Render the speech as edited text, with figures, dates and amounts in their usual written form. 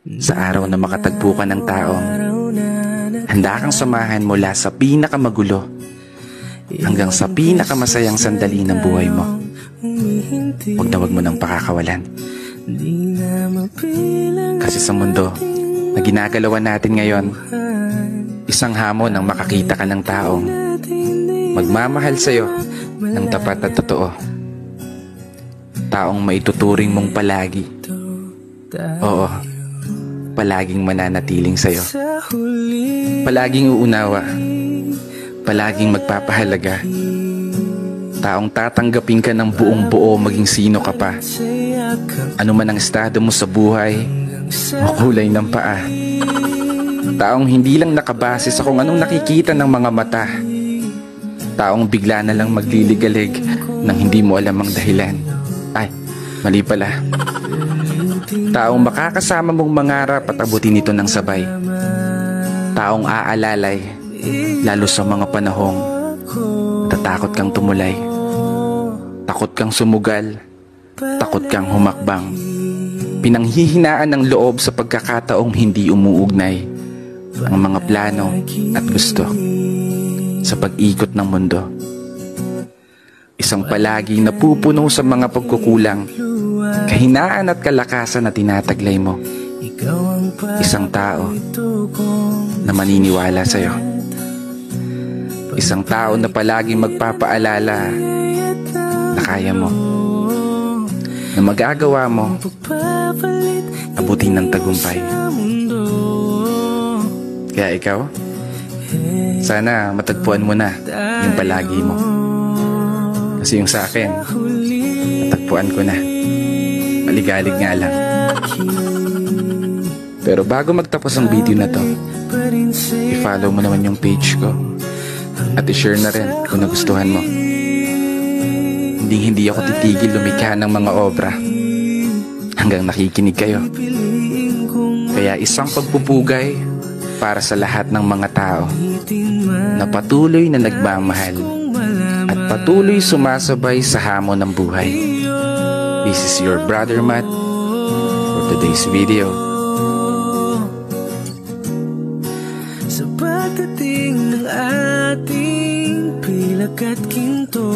Sa araw na makatagpo ka ng taong handa kang samahan mula sa pinakamagulo hanggang sa pinakamasayang sandali ng buhay mo. Huwag mo nang pakakawalan. Kasi sa mundo na ginagalawan natin ngayon, isang hamon ang makakita ka ng taong magmamahal sa'yo ng tapat at totoo. Taong maituturing mong palagi. Oo, palaging mananatiling sa'yo. Palaging uunawa. Palaging magpapahalaga. Taong tatanggapin ka ng buong buo maging sino ka pa. Ano man ang estado mo sa buhay o kulay ng paa. Taong hindi lang nakabase sa kung anong nakikita ng mga mata. Taong bigla na lang magliligalig nang hindi mo alam ang dahilan. Ay, mali pala. Taong makakasama mong mangarap at abutin ito ng sabay. Taong aalalay, lalo sa mga panahong natatakot kang tumulay. Takot kang sumugal, takot kang humakbang. Pinanghihinaan ng loob sa pagkakataong hindi umuugnay ang mga plano at gusto sa pag-ikot ng mundo. Isang palagi napupuno sa mga pagkukulang, kahinaan at kalakasan na tinataglay mo. Isang tao na maniniwala sa'yo. Isang tao na palaging magpapaalala na kaya mo, na magagawa mo abutin ng tagumpay. Kaya ikaw, sana matagpuan mo na yung palagi mo. Kasi yung sa akin, natagpuan ko na. Maligalig nga lang. Pero bago magtapos ang video na to, i-follow mo naman yung page ko at i-share na rin kung nagustuhan mo. Hindi ako titigil lumikha ng mga obra hanggang nakikinig kayo. Kaya isang pagpupugay para sa lahat ng mga tao na patuloy na nagmamahal at patuloy sumasabay sa hamon ng buhay. This is your brother Matt for today's video. Sa pagdating ng ating pilak at kinto,